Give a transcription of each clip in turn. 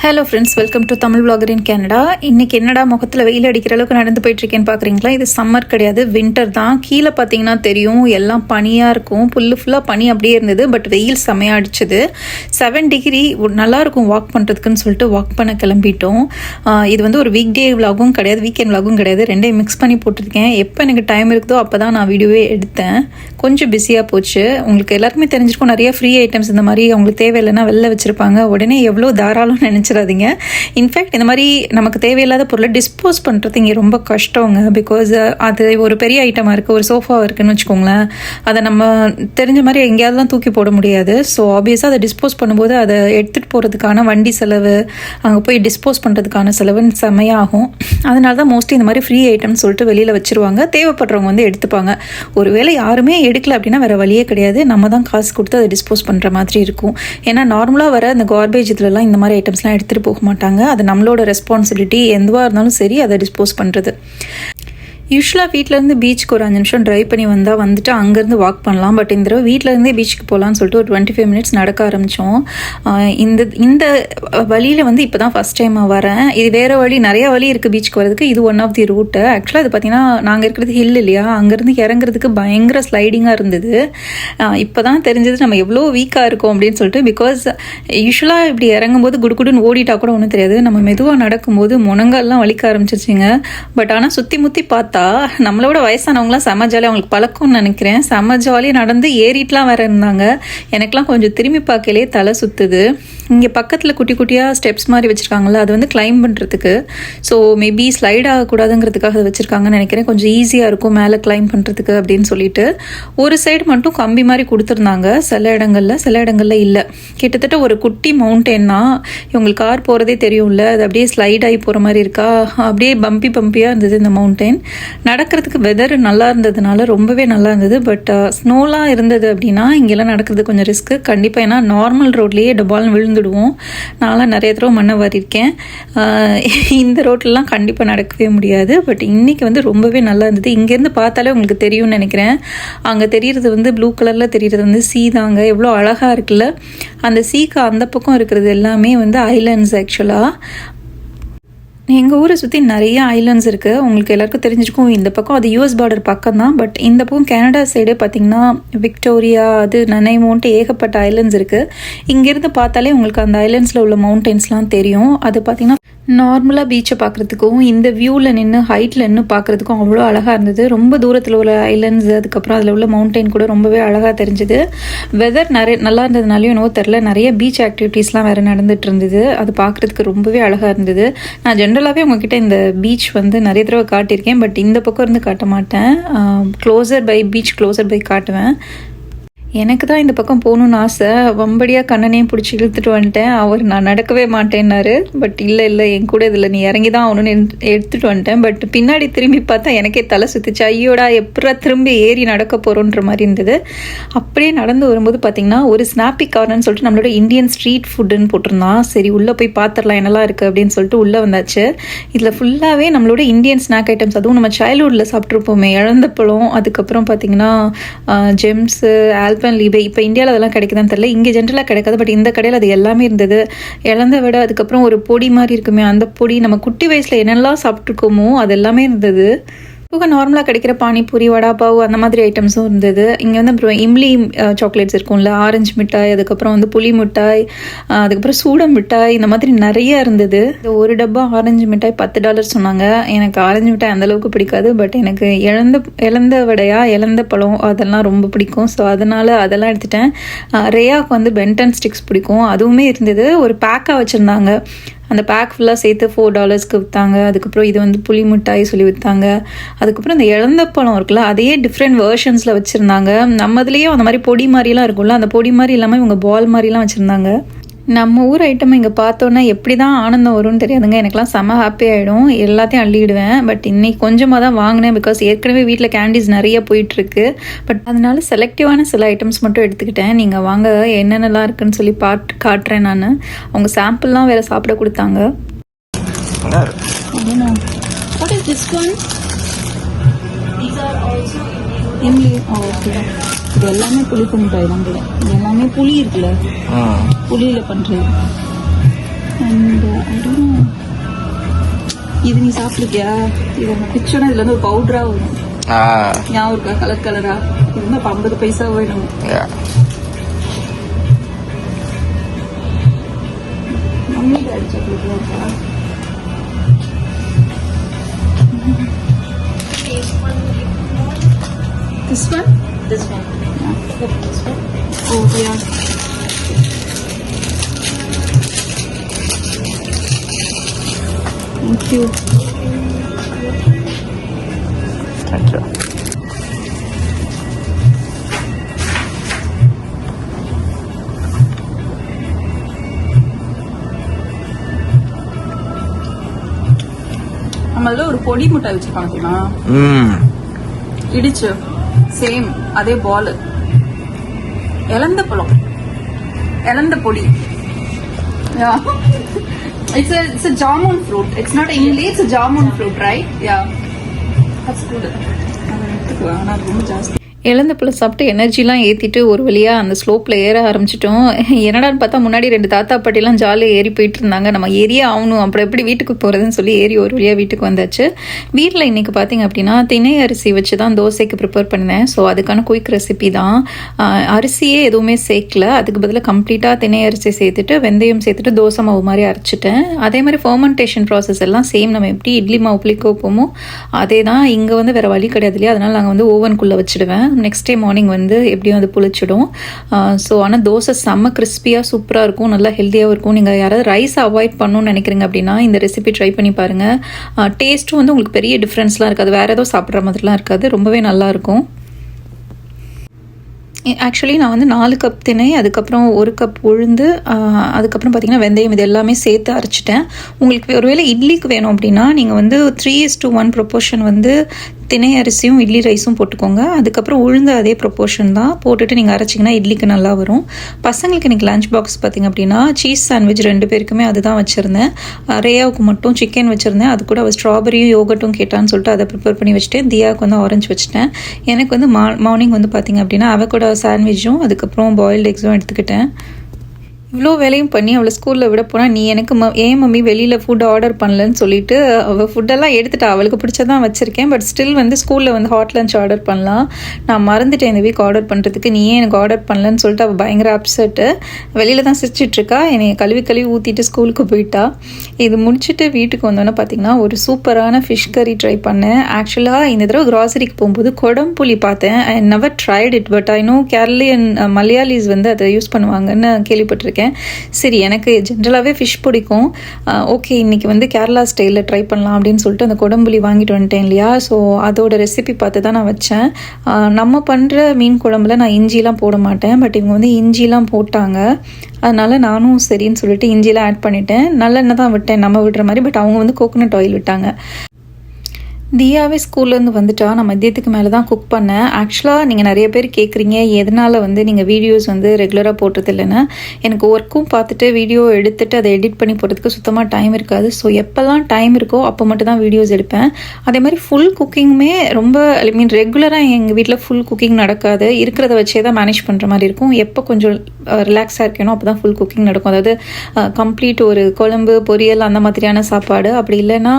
Hello friends, welcome to Tamil vlogger in Canada. இன்றைக்கி என்னடா முகத்தில் வெயில் அடிக்கிற அளவுக்கு நடந்து போயிட்டுருக்கேன்னு பார்க்குறீங்களா? இது சம்மர் கிடையாது, வின்டர் தான். கீழே பார்த்தீங்கன்னா தெரியும், எல்லாம் பனியாக இருக்கும். ஃபுல்லாக பனி அப்படியே இருந்தது. பட் வெயில் செமையாக அடிச்சது. 7 டிகிரி நல்லாயிருக்கும் வாக் பண்ணுறதுக்குன்னு சொல்லிட்டு வாக் பண்ண கிளம்பிட்டோம். இது வந்து ஒரு வீக் டே விலாகும் கிடையாது, வீக்கெண்ட் விலாகும் கிடையாது. ரெண்டையும் மிக்ஸ் பண்ணி போட்டிருக்கேன். எப்போ எனக்கு டைம் இருக்குதோ அப்போ தான் நான் வீடியோவே எடுத்தேன். கொஞ்சம் பிஸியாக போச்சு. உங்களுக்கு எல்லாருக்குமே தெரிஞ்சிருக்கும், நிறைய ஃப்ரீ ஐட்டம்ஸ் இந்த மாதிரி அவங்களுக்கு தேவையில்லைன்னா வெளில வச்சுருப்பாங்க. உடனே எவ்வளோ தாராளம் நினச்சிடாதீங்க. இன்ஃபேக்ட் இந்த மாதிரி நமக்கு தேவையில்லாத பொருளை டிஸ்போஸ் பண்ணுறது இங்கே ரொம்ப கஷ்டங்க. பிகாஸ் அது ஒரு பெரிய ஐட்டமாக இருக்குது, ஒரு சோஃபா இருக்குதுன்னு வச்சுக்கோங்களேன். அதை நம்ம தெரிஞ்ச மாதிரி எங்கேயாவது தான் தூக்கி போட முடியாது. ஸோ ஆப்வியஸாக அதை டிஸ்போஸ் பண்ணும்போது அதை எடுத்துகிட்டு போகிறதுக்கான வண்டி செலவு, அங்கே போய் டிஸ்போஸ் பண்ணுறதுக்கான செலவுன்னு செமையாகும். அதனால தான் மோஸ்ட்லி இந்த மாதிரி ஃப்ரீ ஐட்டம்னு சொல்லிட்டு வெளியில் வச்சுருவாங்க. தேவைப்படுறவங்க வந்து எடுத்துப்பாங்க. ஒருவேளை யாருமே எடுக்கல அப்படின்னா வேறு வழியே கிடையாது, நம்ம தான் காசு கொடுத்து அதை டிஸ்போஸ் பண்ணுற மாதிரி இருக்கும். ஏன்னா நார்மலாக வர அந்த கார்பேஜ் இதுலலாம் இந்த மாதிரி ஐட்டம்ஸ்லாம் எடுத்துகிட்டு போக மாட்டாங்க. அது நம்மளோட ரெஸ்பான்சிபிலிட்டி. எதுவாக இருந்தாலும் சரி, அதை டிஸ்போஸ் பண்ணுறது. யூஸ்வலாக வீட்டிலேருந்து பீச்சுக்கு ஒரு 5 நிமிஷம் ட்ரைவ் பண்ணி வந்துட்டு அங்கேருந்து வாக் பண்ணலாம். பட் இந்த தடவை வீட்டிலேருந்தே பீச்சுக்கு போகலான்னு சொல்லிட்டு ஒரு 25 மினிட்ஸ் நடக்க ஆரம்பித்தோம். இந்த வழியில் வந்து இப்போ தான் ஃபஸ்ட் டைம் வரேன். இது வேறு வழி, நிறையா வழி இருக்குது பீச்சுக்கு வரதுக்கு. இது ஒன் ஆஃப் தி ரூட்டு. ஆக்சுவலாக இது பார்த்திங்கன்னா, நாங்கள் இருக்கிறது ஹில் இல்லையா, அங்கேருந்து இறங்குறதுக்கு பயங்கர ஸ்லைடிங்காக இருந்தது. இப்போ தான் தெரிஞ்சது நம்ம எவ்வளோ வீக்காக இருக்கோம் அப்படின்னு சொல்லிட்டு. பிகாஸ் யூஸ்வலாக இப்படி இறங்கும்போது குடுகுடுன்னு ஓடிட்டா கூட ஒன்றும் தெரியாது. நம்ம மெதுவாக நடக்கும்போது முனங்கள்லாம் வலிக்க ஆரம்பிச்சிருச்சுங்க. பட் ஆனால் சுற்றி முற்றி பார்த்தா நம்மளோட வயசானவங்களாம் செம ஜாலியாக, அவங்களுக்கு பழக்கம்னு நினைக்கிறேன், செம ஜாலியாக நடந்து ஏறிட்டுலாம் வேற இருந்தாங்க. எனக்குலாம் கொஞ்சம் திரும்பி பார்க்கலே தலை சுற்றுது. இங்கே பக்கத்தில் குட்டி குட்டியாக ஸ்டெப்ஸ் மாதிரி வச்சுருக்காங்களா, அது வந்து கிளைம் பண்ணுறதுக்கு. ஸோ மேபி ஸ்லைட் ஆகக்கூடாதுங்கிறதுக்காக அதை வச்சுருக்காங்கன்னு நினைக்கிறேன். கொஞ்சம் ஈஸியாக இருக்கும் மேலே கிளைம் பண்ணுறதுக்கு அப்படின்னு சொல்லிட்டு. ஒரு சைடு மட்டும் கம்பி மாதிரி கொடுத்துருந்தாங்க சில இடங்களில் இல்லை. கிட்டத்தட்ட ஒரு குட்டி மவுண்டெயின்னா, இவங்களுக்கு கார் போகிறதே தெரியும்ல, அது அப்படியே ஸ்லைட் ஆகி போகிற மாதிரி இருக்கா, அப்படியே பம்பியாக இருந்தது இந்த மவுண்டெயின். நடக்கிறதுக்கு வெதர் நல்லா இருந்ததுனால ரொம்பவே நல்லா இருந்தது. பட் ஸ்னோலாம் இருந்தது அப்படின்னா இங்கெல்லாம் நடக்கிறது கொஞ்சம் ரிஸ்க்கு கண்டிப்பாக. ஏன்னா நார்மல் ரோட்லேயே டபால்னு விழுந்துடுவோம். நான்லாம் நிறைய தடவை மண்ணை வாரியிருக்கேன். இந்த ரோட்லலாம் கண்டிப்பாக நடக்கவே முடியாது. பட் இன்றைக்கி வந்து ரொம்பவே நல்லா இருந்தது. இங்கேருந்து பார்த்தாலே உங்களுக்கு தெரியும்னு நினைக்கிறேன். அங்கே தெரிகிறது வந்து ப்ளூ கலரில் தெரிகிறது வந்து சீ தாங்க. எவ்வளோ அழகாக இருக்குல்ல. அந்த சீக்கு அந்த பக்கம் இருக்கிறது எல்லாமே வந்து ஐலண்ட்ஸ். ஆக்சுவலாக எங்கள் ஊரை சுற்றி நிறைய ஐலண்ட்ஸ் இருக்குது. உங்களுக்கு எல்லாருக்கும் தெரிஞ்சிருக்கும். இந்த பக்கம் அது யூஎஸ் பார்டர் பக்கம் தான். பட் இந்த பக்கம் கனடா சைடு பார்த்திங்கன்னா விக்டோரியா, அது நனைமோன்ட்டு ஏகப்பட்ட ஐலண்ட்ஸ் இருக்குது. இங்கேருந்து பார்த்தாலே உங்களுக்கு அந்த ஐலண்ட்ஸில் உள்ள மவுண்டெயின்ஸ்லாம் தெரியும். அது பார்த்திங்கன்னா நார்மலாக பீச்சை பார்க்குறதுக்கும் இந்த வியூவில் நின்று ஹைட்டில் நின்று பார்க்குறதுக்கும் அவ்வளோ அழகாக இருந்தது. ரொம்ப தூரத்தில் உள்ள ஐலண்ட்ஸ், அதுக்கப்புறம் அதில் உள்ள மவுண்டெயின் கூட ரொம்பவே அழகாக தெரிஞ்சுது. வெதர் நல்லா இருந்ததுனாலையும் என்னவோ தெரில, நிறைய பீச் ஆக்டிவிட்டீஸ்லாம் வேறு நடந்துகிட்டு இருந்தது. அது பார்க்குறதுக்கு ரொம்பவே அழகாக இருந்தது. நான் ஜென்ரலாகவே உங்ககிட்ட இந்த பீச் வந்து நிறைய தடவை காட்டியிருக்கேன். பட் இந்த பக்கம் இருந்து காட்ட மாட்டேன். பீச் க்ளோசர் பை காட்டுவேன். எனக்கு தான் இந்த பக்கம் போகணுன்னு ஆசை. வம்படியாக கண்ணனையும் பிடிச்சி இழுத்துட்டு வந்துட்டேன். அவர் நான் நடக்கவே மாட்டேன்னாரு. பட் இல்லை என் கூட இதில் நீ இறங்கி தான் ஆகணும்னு எடுத்துகிட்டு வந்துட்டேன். பட் பின்னாடி திரும்பி பார்த்தா எனக்கே தலை சுற்றிச்சு. ஐயோடா, எப்படா திரும்பி ஏறி நடக்க போகிறோன்ற மாதிரி இருந்தது. அப்படியே நடந்து வரும்போது பார்த்திங்கன்னா ஒரு ஸ்னாப்பி கார்னர்னு சொல்லிட்டு நம்மளோட இந்தியன் ஸ்ட்ரீட் ஃபுட்டுன்னு போட்டிருந்தான். சரி உள்ளே போய் பார்த்துடலாம் என்னெல்லாம் இருக்குது அப்படின்னு சொல்லிட்டு உள்ளே வந்தாச்சு. இதில் ஃபுல்லாகவே நம்மளோட இந்தியன் ஸ்நாக் ஐட்டம்ஸ், அதுவும் நம்ம சைல்ட்ஹுட்டில் சாப்பிட்ருப்போமே, இழந்தப்பழம், அதுக்கப்புறம் பார்த்திங்கன்னா ஜெம்ஸு, லீபே. இப்போ இந்தியாவில் அதெல்லாம் கிடைக்குதான்னு தெரியல. இங்கே ஜென்ரலாக கிடைக்காது. பட் இந்த கடையில் அது எல்லாமே இருந்தது. இழந்த விட அதுக்கப்புறம் ஒரு பொடி மாதிரி இருக்குமே, அந்த பொடி நம்ம குட்டி வயசில் என்னெல்லாம் சாப்பிட்ருக்கோமோ அது எல்லாமே இருந்தது. இப்போ நார்மலாக கிடைக்கிற பானிபூரி, வடாபாவ் அந்த மாதிரி ஐட்டம்ஸும் இருந்தது. இங்கே வந்து அப்புறம் இம்லி சாக்லேட்ஸ் இருக்கும்ல, ஆரஞ்சு மிட்டாய், அதுக்கப்புறம் வந்து புளி மிட்டாய், அதுக்கப்புறம் சூட மிட்டாய், இந்த மாதிரி நிறைய இருந்தது. ஒரு டப்பா ஆரஞ்சு மிட்டாய் $10 சொன்னாங்க. எனக்கு ஆரஞ்சு மிட்டாய் அந்தளவுக்கு பிடிக்காது. பட் எனக்கு இழந்த வடையா, இழந்த பழம் அதெல்லாம் ரொம்ப பிடிக்கும். ஸோ அதனால் அதெல்லாம் எடுத்துட்டேன். ரேயாவுக்கு வந்து பென்டன் ஸ்டிக்ஸ் பிடிக்கும், அதுவுமே இருந்தது. ஒரு பேக்காக வச்சுருந்தாங்க. அந்த பேக் ஃபுல்லாக சேர்த்து $4 விற்றாங்க. அதுக்கப்புறம் இது வந்து புளி மிட்டாய் சொல்லி விற்றாங்க. அதுக்கப்புறம் இந்த இழந்த பழம் இருக்குல்ல, அதையே டிஃப்ரெண்ட் வேர்ஷன்ஸில் வச்சுருந்தாங்க. நம்ம இதுலேயும் அந்த மாதிரி பொடி மாதிரிலாம் இருக்கும்ல, அந்த பொடி மாதிரி இல்லாமல் இவங்க பால் மாதிரிலாம் வச்சுருந்தாங்க. நம்ம ஊர் ஐட்டம் இங்கே பார்த்தோன்னா எப்படி தான் ஆனந்தம் வரும்னு தெரியாதுங்க. எனக்குலாம் செம்ம ஹாப்பி ஆகிடும். எல்லாத்தையும் அள்ளிடுவேன். பட் இன்னைக்கு கொஞ்சமாக தான் வாங்கினேன். பிகாஸ் ஏற்கனவே வீட்டில் கேண்டீஸ் நிறைய போயிட்டுருக்கு. பட் அதனால செலக்டிவான சில ஐட்டம்ஸ் மட்டும் எடுத்துக்கிட்டேன். நீங்கள் வாங்க என்னென்னலாம் இருக்குன்னு சொல்லி காட்டுறேன் நான். அவங்க சாம்பிள்லாம் வேறு சாப்பிட கொடுத்தாங்க. இது எல்லாமே புளி மிட்டாய் தான். இது எல்லாமே புளி இருக்குல்ல, புளியில் பண்ணுறது. அண்ட் ஐ டோன்ட் நோ, இது நீ சாப்பிட்டுருக்கியா? இதை நம்ம பிச்சோன்னா இதுல வந்து ஒரு பவுடரா வரும், ஞாபகம் இருக்கா? கலர் கலரா. இது வந்து 50 பைசா வேணும். மம்மி டாடி சாக்லேட்லாம் இருக்கா? This one? This one. Yeah. This one. Oh, yeah. Thank you. Thank you. நம்மள ஒரு பொடி முட்டை வச்சிருப்பாங்க, இடிச்சு சேம் அதே பால், இளந்த பழம், இளந்த பொடி. It's a jamun fruit. It's not English. It's a jamun fruit, right? Yeah. That's good. ஆனா ரொம்ப ஜாஸ்தி. இழந்த பழம் சாப்பிட்டு எனர்ஜிலாம் ஏற்றிட்டு ஒரு வழியாக அந்த ஸ்லோப்பில் ஏற ஆரம்பிச்சிட்டோம். என்னடான்னு பார்த்தா முன்னாடி 2 தாத்தா பாட்டிலாம் ஜாலியாக ஏறி போயிட்டு இருந்தாங்க. நம்ம ஏரியே ஆகணும், அப்புறம் எப்படி வீட்டுக்கு போகிறதுன்னு சொல்லி ஏறி ஒரு வழியாக வீட்டுக்கு வந்தாச்சு. வீட்டில் இன்றைக்கி பார்த்திங்க அப்படின்னா திணை அரிசி வச்சு தான் தோசைக்கு ப்ரிப்பேர் பண்ணேன். ஸோ அதுக்கான குயிக் ரெசிபி தான். அரிசியே எதுவுமே சேர்க்கல, அதுக்கு பதிலாக கம்ப்ளீட்டாக திணை அரிசி சேர்த்துட்டு வெந்தயம் சேர்த்துட்டு தோசை மாவு மாதிரி அரைச்சிட்டேன். அதே மாதிரி ஃபர்மெண்டேஷன் ப்ராசஸ் எல்லாம் சேம், நம்ம எப்படி இட்லி மாவு புளிக்க வைப்போமோ அதே தான். இங்கே வந்து வேறு வழி கிடையாது இல்லையா, அதனால் நாங்கள் வந்து ஓவனுக்குள்ளே வச்சுடுவேன். நெக்ஸ்ட் டே மார்னிங் வந்து எப்படியும் அது புளிச்சிடும். ஸோ ஆனால் தோசை செம்ம கிறிஸ்பியாக சூப்பராக இருக்கும், நல்லா ஹெல்த்தியாகவும் இருக்கும். நீங்கள் யாராவது ரைஸ் அவாய்ட் பண்ணணும்னு நினைக்கிறீங்க அப்படின்னா இந்த ரெசிபி ட்ரை பண்ணி பாருங்கள். டேஸ்ட்டும் வந்து உங்களுக்கு பெரிய டிஃப்ரென்ஸ்லாம் இருக்காது, வேறு ஏதோ சாப்பிட்ற மாதிரிலாம் இருக்காது, ரொம்பவே நல்லாயிருக்கும். ஆக்சுவலி நான் வந்து 4 கப் திணை, அதுக்கப்புறம் 1 கப் உளுந்து, அதுக்கப்புறம் பார்த்திங்கன்னா வெந்தயம், இது எல்லாமே சேர்த்து அரைச்சிட்டேன். உங்களுக்கு ஒருவேளை இட்லிக்கு வேணும் அப்படின்னா நீங்கள் வந்து 3:1 ப்ரொப்போர்ஷன் வந்து திணை அரிசியும் இட்லி ரைஸும் போட்டுக்கோங்க. அதுக்கப்புறம் உளுந்து அதே ப்ரொப்போர்ஷன் தான் போட்டுட்டு நீங்கள் அரைச்சிங்கன்னா இட்லிக்கு நல்லா வரும். பசங்களுக்கு இன்றைக்கி லஞ்ச் பாக்ஸ் பார்த்திங்க அப்படின்னா சீஸ் சாண்ட்விச் 2 பேருக்குமே அதுதான் வச்சுருந்தேன். ரேயாவுக்கு மட்டும் சிக்கன் வச்சுருந்தேன், அது கூட அவள் ஸ்ட்ராபெரியும் யோகட்டும் கேட்டான்னு சொல்லிட்டு அதை ப்ரிப்பேர் பண்ணி வச்சுட்டேன். தியாவுக்கு வந்து ஆரஞ்சு வச்சுட்டேன். எனக்கு வந்து மார்னிங் வந்து பார்த்திங்க அப்படின்னா அவகோடா சாண்ட்விச்சும் அதுக்கப்புறம் பாயில்டு எக்ஸும் எடுத்துக்கிட்டேன். இவ்வளோ வேலையும் பண்ணி அவளை ஸ்கூலில் விட போனால் நீ எனக்கு ஏன் மம்மி வெளியில் ஃபுட் ஆர்டர் பண்ணலன்னு சொல்லிட்டு அவள் ஃபுட்டெல்லாம் எடுத்துட்டா. அவளுக்கு பிடிச்சதான் வச்சுருக்கேன், பட் ஸ்டில் வந்து ஸ்கூலில் வந்து ஹாட் லஞ்ச் ஆர்டர் பண்ணலாம், நான் மறந்துட்டேன் இந்த வீக் ஆர்டர் பண்ணுறதுக்கு, நீ ஏன் எனக்கு ஆர்டர் பண்ணலன்னு சொல்லிட்டு அவள் பயங்கர அப்செட்டு. வெளியில் தான் சிரிச்சிட்ருக்கா, என்னை கழுவி ஊற்றிட்டு ஸ்கூலுக்கு போயிட்டா. இது முடிச்சுட்டு வீட்டுக்கு வந்தோன்னே பார்த்திங்கன்னா ஒரு சூப்பரான ஃபிஷ் கறி ட்ரை பண்ணேன். ஆக்சுவலாக இந்த தடவை கிராசரிக்கு போகும்போது கொடம்புளி பார்த்தேன். I never tried it, but I know Keralian Malayalis வந்து அதை யூஸ் பண்ணுவாங்கன்னு கேள்விப்பட்டிருக்கேன். சரி, எனக்கு ஜென்ரலாகவே ஃபிஷ் பிடிக்கும். ஓகே, இன்றைக்கி வந்து கேரளா ஸ்டைலில் ட்ரை பண்ணலாம் அப்படின்னு சொல்லிட்டு அந்த கொடம்புளி வாங்கிட்டு வந்துட்டேன் இல்லையா. ஸோ அதோட ரெசிபி பார்த்து தான் நான் வச்சேன். நம்ம பண்ணுற மீன் குழம்புல நான் இஞ்சிலாம் போட மாட்டேன், பட் இவங்க வந்து இஞ்சிலாம் போட்டாங்க. அதனால் நானும் சரின்னு சொல்லிட்டு இஞ்சிலாம் ஆட் பண்ணிட்டேன். நல்லெண்ணெய் தான் விட்டேன் நம்ம விடுற மாதிரி, பட் அவங்க வந்து கோகோனட் ஆயில் விட்டாங்க. தியாவே ஸ்கூல்லேருந்து வந்துட்டா. நான் மதியத்துக்கு மேலே தான் குக் பண்ணேன். ஆக்சுவலாக நீங்கள் நிறைய பேர் கேட்குறீங்க எதனால் வந்து நீங்கள் வீடியோஸ் வந்து ரெகுலராக போடுறது இல்லைன்னு. எனக்கு ஒர்க்கும் பார்த்துட்டு வீடியோ எடுத்துகிட்டு அதை எடிட் பண்ணி போடுறதுக்கு சுத்தமாக டைம் இருக்காது. ஸோ எப்போல்லாம் டைம் இருக்கோ அப்போ மட்டும் தான் வீடியோஸ் எடுப்பேன். அதே மாதிரி ஃபுல் குக்கிங்குமே ரொம்ப ரெகுலராக எங்கள் வீட்டில் ஃபுல் குக்கிங் நடக்காது, இருக்கிறத வச்சே தான் மேனேஜ் பண்ணுற மாதிரி இருக்கும். எப்போ கொஞ்சம் ரிலாக்ஸாக இருக்கணும் அப்போ தான் ஃபுல் குக்கிங் நடக்கும். அதாவது கம்ப்ளீட் ஒரு குழம்பு பொரியல் அந்த மாதிரியான சாப்பாடு, அப்படி இல்லைன்னா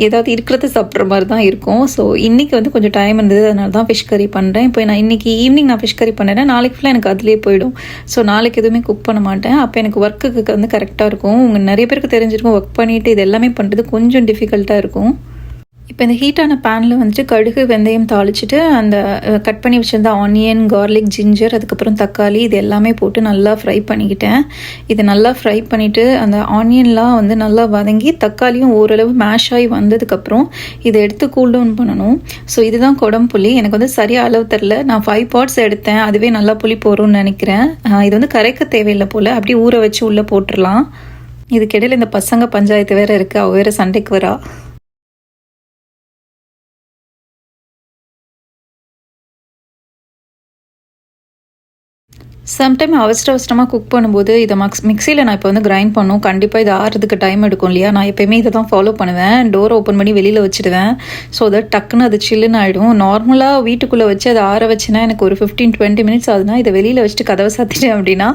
ஏதாவது இருக்கிறது சாப்பிட்ற மாதிரி தான் இருக்கும். ஸோ இன்றைக்கி வந்து கொஞ்சம் டைம் இருந்தது, அதனால தான் ஃபிஷ் கறி பண்ணுறேன். இப்போ நான் இன்றைக்கி ஈவினிங் நான் ஃபிஷ் கறி பண்ணுறேன், நாளைக்கு ஃபுல்லாக எனக்கு அதுலேயே போயிடும். ஸோ நாளைக்கு எதுவுமே குக் பண்ண மாட்டேன். அப்போ எனக்கு ஒர்க்குக்கு வந்து கரெக்டாக இருக்கும். உங்கள் நிறைய பேருக்கு தெரிஞ்சிருக்கும் ஒர்க் பண்ணிவிட்டு இது எல்லாமே பண்ணுறது கொஞ்சம் டிஃபிகல்ட்டாக இருக்கும். இப்போ இந்த ஹீட்டான பேனில் வந்துட்டு கடுகு வெந்தயம் தாளிச்சிட்டு அந்த கட் பண்ணி வச்சுருந்த ஆனியன், கார்லிக், ஜிஞ்சர், அதுக்கப்புறம் தக்காளி இது எல்லாமே போட்டு நல்லா ஃப்ரை பண்ணிக்கிட்டேன். இது நல்லா ஃப்ரை பண்ணிவிட்டு அந்த ஆனியன்லாம் வந்து நல்லா வதங்கி தக்காளியும் ஓரளவு மேஷ் ஆகி வந்ததுக்கப்புறம் இதை எடுத்து கூல் டவுன் பண்ணணும். ஸோ இதுதான் கொடம்புளி. எனக்கு வந்து சரியாக அளவு தெரில, நான் 5 பார்ட்ஸ் எடுத்தேன், அதுவே நல்லா புளி போகிறோன்னு நினைக்கிறேன். இது வந்து கரைக்க தேவையில்லை போல், அப்படியே ஊற வச்சு உள்ளே போட்டுடலாம். இதுக்கிடையில் இந்த பசங்க பஞ்சாயத்து வேறு இருக்குது, அவள் வேறு சண்டைக்கு வரா. சம்டைம் அவசரமாக குக் பண்ணும்போது இதை மிக்சியில் நான் இப்போ வந்து கிரைண்ட் பண்ணும். கண்டிப்பாக இது ஆறுறதுக்கு டைம் எடுக்கும் இல்லையா. நான் எப்போயுமே இதை தான் ஃபாலோ பண்ணுவேன். டோர் ஓப்பன் பண்ணி வெளியில் வச்சுடுவேன். ஸோ அதை டக்குன்னு அது சில்லுன்னு ஆகிடும். நார்மலாக வீட்டுக்குள்ளே வச்சு அதை ஆற வச்சுன்னா எனக்கு ஒரு 15-20 மினிட்ஸ் ஆகுதுன்னா இதை வெளியில் வச்சுட்டு கதவை சாத்திட்டேன் அப்படின்னா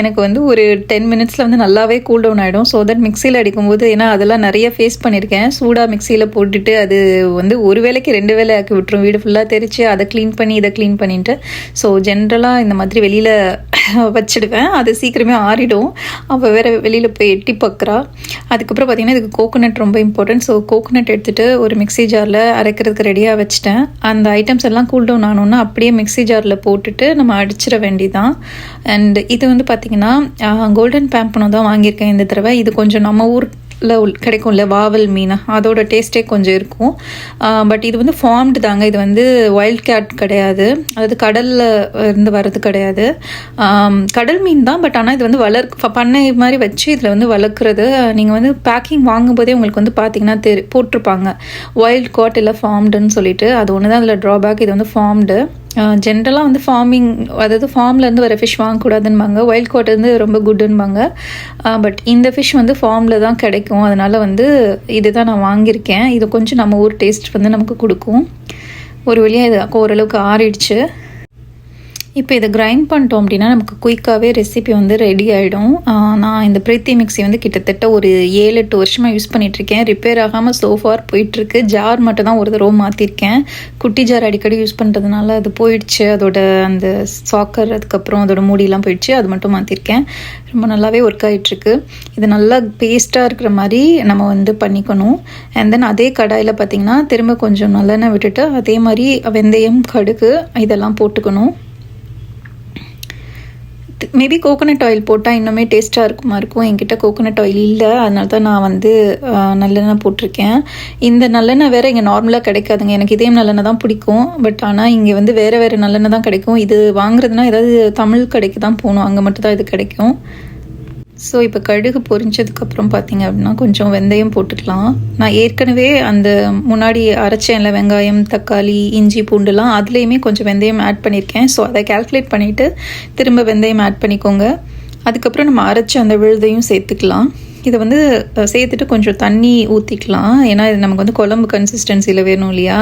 எனக்கு வந்து ஒரு 10 மினிட்ஸில் வந்து நல்லாவே கூல் டவுன் ஆகிடும். ஸோ தட் மிக்சியில் அடிக்கும்போது ஏன்னா அதெல்லாம் நிறைய ஃபேஸ் பண்ணியிருக்கேன். சூடாக மிக்சியில் போட்டுட்டு அது வந்து ஒரு வேளைக்கு 2 வேளை ஆக்கி விட்டுரும். வீடு ஃபுல்லாக தெரிச்சு அதை க்ளீன் பண்ணி இதை க்ளீன் பண்ணிட்டு. ஸோ ஜென்ரலாக இந்த மாதிரி வெளியில் வச்சிடுவேன். அது சீக்கிரமே ஆறிடும். அவள் வேறு வெளியில் போய் எட்டி பார்க்குறா. அதுக்கப்புறம் பார்த்திங்கன்னா இதுக்கு கோகோனட் ரொம்ப இம்பார்ட்டன்ட். ஸோ கோகோனட் எடுத்துகிட்டு ஒரு மிக்ஸி ஜாரில் அரைக்கிறதுக்கு ரெடியாக வச்சுட்டேன். அந்த ஐட்டம்ஸ் எல்லாம் கூல் டவுன் ஆனோன்னா அப்படியே மிக்ஸி ஜாரில் போட்டுட்டு நம்ம அடிச்சிட வேண்டிதான். அண்ட் இது வந்து பார்த்திங்கன்னா கோல்டன் பேம்பனோ தான் வாங்கியிருக்கேன் இந்த தடவை. இது கொஞ்சம் நம்ம ஊர் கிடைக்கும்ல வாவல் மீன், அதோட டேஸ்ட்டே கொஞ்சம் இருக்கும். பட் இது வந்து ஃபார்ம்டு தாங்க. இது வந்து வைல்ட் கேட் கிடையாது. அதாவது கடலில் இருந்து வர்றது கிடையாது. கடல் மீன் தான். பட் ஆனால் இது வந்து பண்ணை மாதிரி வச்சு இதில் வந்து வளர்க்குறது. நீங்கள் வந்து பேக்கிங் வாங்கும்போதே உங்களுக்கு வந்து பார்த்தீங்கன்னா போட்டிருப்பாங்க வைல்ட் காட் இல்லை ஃபார்ம்டுன்னு சொல்லிட்டு. அது ஒன்று தான் அதில் ட்ராபேக். இது வந்து ஃபார்ம்டு. ஜென்ரலாக வந்து ஃபார்மிங், அதாவது ஃபார்ம்லேருந்து வர ஃபிஷ் வாங்கக்கூடாதுன்பாங்க. வைல்ட் காட் வந்து ரொம்ப குட்டுன்பாங்க. பட் இந்த ஃபிஷ் வந்து ஃபார்மில் தான் கிடைக்கும். அதனால் வந்து இது தான் நான் வாங்கியிருக்கேன். இது கொஞ்சம் நம்ம ஊர் டேஸ்ட் வந்து நமக்கு கொடுக்கும். ஒரு வழியாக இது ஓரளவுக்கு ஆறிடுச்சு. இப்போ இதை கிரைண்ட் பண்ணிட்டோம் அப்படின்னா நமக்கு குயிக்காகவே ரெசிபி வந்து ரெடி ஆகிடும். நான் இந்த பிரீத்தி மிக்ஸி வந்து கிட்டத்தட்ட ஒரு 7-8 வருஷமாக யூஸ் பண்ணிகிட்ருக்கேன். ரிப்பேர் ஆகாமல் சோஃபார் போயிட்டுருக்கு. ஜார் மட்டும் தான் ஒரு தடவை மாற்றிருக்கேன். குட்டி ஜார் அடிக்கடி யூஸ் பண்ணுறதுனால அது போயிடுச்சு. அதோட அந்த சாக்கர் அதுக்கப்புறம் அதோட மூடியெலாம் போயிடுச்சு. அது மட்டும் மாற்றிருக்கேன். ரொம்ப நல்லாவே ஒர்க் ஆகிட்டுருக்கு. இது நல்லா பேஸ்ட்டாக இருக்கிற மாதிரி நம்ம வந்து பண்ணிக்கணும். அண்ட் தென் அதே கடாயில் பார்த்திங்கன்னா திரும்ப கொஞ்சம் நல்லெண்ணெய் விட்டுட்டு அதே மாதிரி வெந்தயம், கடுகு இதெல்லாம் போட்டுக்கணும். மேபி கோகோனட் ஆயில் போட்டால் இன்னுமே டேஸ்ட்டாக இருக்கும். என்கிட்ட கோகோனட் ஆயில் இல்லை. அதனால தான் நான் வந்து நல்லெண்ணெய் போட்டிருக்கேன். இந்த நல்லெண்ணெய் வேறு இங்கே நார்மலாக கிடைக்காதுங்க. எனக்கு இதே நல்லெண்ணெய் தான் பிடிக்கும். பட் ஆனால் இங்கே வந்து வேறு நல்லெண்ணெய் தான் கிடைக்கும். இது வாங்குறதுனா ஏதாவது தமிழ் கடைக்கு தான் போகணும். அங்கே மட்டும் தான் இது கிடைக்கும். ஸோ இப்போ கடுகு பொரிஞ்சதுக்கப்புறம் பார்த்திங்க அப்படின்னா கொஞ்சம் வெந்தயம் போட்டுக்கலாம். நான் ஏற்கனவே அந்த முன்னாடி அரைச்சேன்ல வெங்காயம், தக்காளி, இஞ்சி, பூண்டுலாம் அதுலேயுமே கொஞ்சம் வெந்தயம் ஆட் பண்ணியிருக்கேன். ஸோ அதை கால்குலேட் பண்ணிவிட்டு திரும்ப வெந்தயம் ஆட் பண்ணிக்கோங்க. அதுக்கப்புறம் நம்ம அரைச்ச அந்த விழுதையும் சேர்த்துக்கலாம். இதை வந்து சேர்த்துட்டு கொஞ்சம் தண்ணி ஊற்றிக்கலாம். ஏன்னா இது நமக்கு வந்து குழம்பு கன்சிஸ்டன்சியில் வேணும் இல்லையா.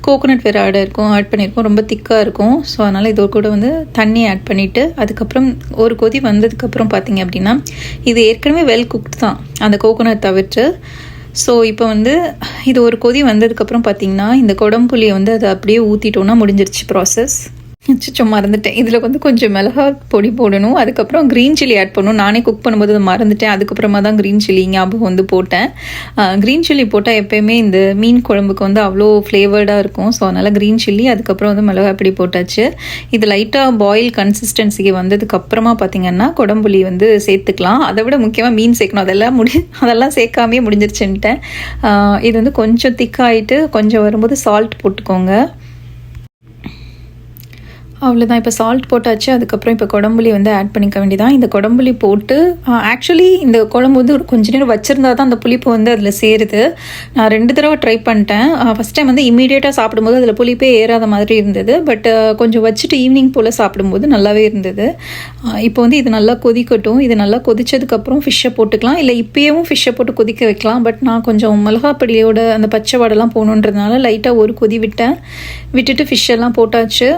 கோகோனட் வேறு ஆட் பண்ணியிருக்கோம். ரொம்ப திக்காக இருக்கும். ஸோ அதனால் இது கூட வந்து தண்ணி ஆட் பண்ணிவிட்டு அதுக்கப்புறம் ஒரு கொதி வந்ததுக்கப்புறம் பார்த்திங்க அப்படின்னா இது ஏற்கனவே வெல் குக்ட் தான் அந்த கோகோனட் தவிர்த்து. ஸோ இப்போ வந்து இது ஒரு கொதி வந்ததுக்கப்புறம் பார்த்திங்கன்னா இந்த குடம்புளியை வந்து அதை அப்படியே ஊற்றிட்டோன்னா முடிஞ்சிருச்சு ப்ராசஸ். மறந்துட்டேன். இதில் வந்து கொஞ்சம் மிளகாய் பொடி போடணும். அதுக்கப்புறம் க்ரீன் சில்லி ஆட் பண்ணணும். நானே குக் பண்ணும்போது அதை மறந்துட்டேன். அதுக்கப்புறமா தான் க்ரீன் சில்லி ஞாபகம் வந்து போட்டேன். க்ரீன் சில்லி போட்டால் எப்போயுமே இந்த மீன் குழம்புக்கு வந்து அவ்வளோ ஃப்ளேவர்டாக இருக்கும். ஸோ அதனால் க்ரீன் சில்லி அதுக்கப்புறம் வந்து மிளகாய் பொடி போட்டாச்சு. இது லைட்டாக பாயில் கன்சிஸ்டன்சிக்கு வந்ததுக்கப்புறமா பார்த்திங்கன்னா குடம்புளி வந்து சேர்த்துக்கலாம். அதை விட முக்கியமாக மீன் சேர்க்கணும். அதெல்லாம் சேர்க்காமே முடிஞ்சிருச்சுன்ட்டேன். இது வந்து கொஞ்சம் திக்காகிட்டு கொஞ்சம் வரும்போது சால்ட் போட்டுக்கோங்க. அவ்வளோதான். இப்போ சால்ட் போட்டாச்சு. அதுக்கப்புறம் இப்போ குடம்புளி வந்து ஆட் பண்ணிக்க வேண்டியதான். இந்த குடம்புளி போட்டு ஆக்சுவலி இந்த குழம்பு வந்து ஒரு கொஞ்ச நேரம் வச்சுருந்தா தான் அந்த புளிப்பு வந்து அதில் சேருது. நான் 2 தடவை ட்ரை பண்ணிட்டேன். ஃபஸ்ட் டைம் வந்து இமீடியட்டாக சாப்பிடும்போது அதில் புளிப்பே ஏறாத மாதிரி இருந்தது. பட் கொஞ்சம் வச்சுட்டு ஈவினிங் போல் சாப்பிடும்போது நல்லாவே இருந்தது. இப்போ வந்து இது நல்லா கொதிக்கட்டும். இது நல்லா கொதிச்சதுக்கப்புறம் ஃபிஷ்ஷை போட்டுக்கலாம். இல்லை இப்போயும் ஃபிஷ்ஷை போட்டு கொதிக்க வைக்கலாம். பட் நான் கொஞ்சம் மிளகாப்பொடியோட அந்த பச்சை வாடெல்லாம் போகணுன்றதுனால லைட்டாக ஒரு கொதி விட்டுட்டு ஃபிஷ்ஷெல்லாம் போட்டாச்சு.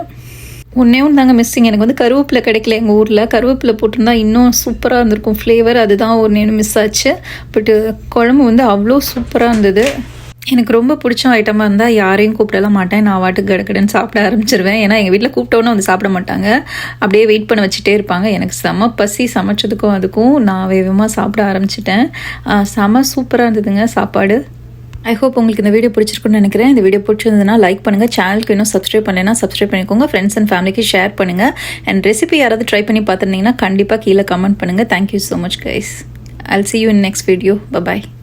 ஒன்றே தாங்க மிஸ்ஸிங். எனக்கு வந்து கருவேப்பிலை கிடைக்கல எங்கள் ஊரில். கருவேப்பிலை போட்டிருந்தா இன்னும் சூப்பராக இருந்திருக்கும் ஃப்ளேவர். அதுதான் ஒன்று மிஸ் ஆச்சு. பட்டு குழம்பு வந்து அவ்வளோ சூப்பராக இருந்தது. எனக்கு ரொம்ப பிடிச்ச ஐட்டமாக இருந்தால் யாரையும் கூப்பிடலாம் மாட்டேன். நான் வாட்டுக்கு கடன்னு சாப்பிட ஆரம்பிச்சிருவேன். ஏன்னா எங்கள் வீட்டில் கூப்பிட்டோன்னே வந்து சாப்பிட மாட்டாங்க. அப்படியே வெயிட் பண்ண வச்சுட்டே இருப்பாங்க. எனக்கு செம பசி. சமைச்சதுக்கும் அதுக்கும் நான் வேகமாக சாப்பிட ஆரம்பிச்சிட்டேன். செம சூப்பராக இருந்ததுங்க சாப்பாடு. ஐ ஹோப் உங்களுக்கு இந்த வீடியோ பிடிச்சிருக்குன்னு நினைக்கிறேன். இந்த வீடியோ பிடிச்சிருந்ததுன்னா லைக் பண்ணுங்கள். சேனலுக்கு இன்னும் சப்ஸ்கிரைப் பண்ணலைன்னா சப்ஸ்கிரைப் பண்ணிக்கோங்க. ஃப்ரெண்ட்ஸ் அண்ட் ஃபேமிலிக்கு ஷேர் பண்ணுங்கள். அண்ட் ரெசிபி யாராவது ட்ரை பண்ணி பார்த்துருந்தீங்கன்னா கண்டிப்பாக கீழே கமெண்ட் பண்ணுங்கள். Thank you so much guys. I'll see you in next video. Bye bye.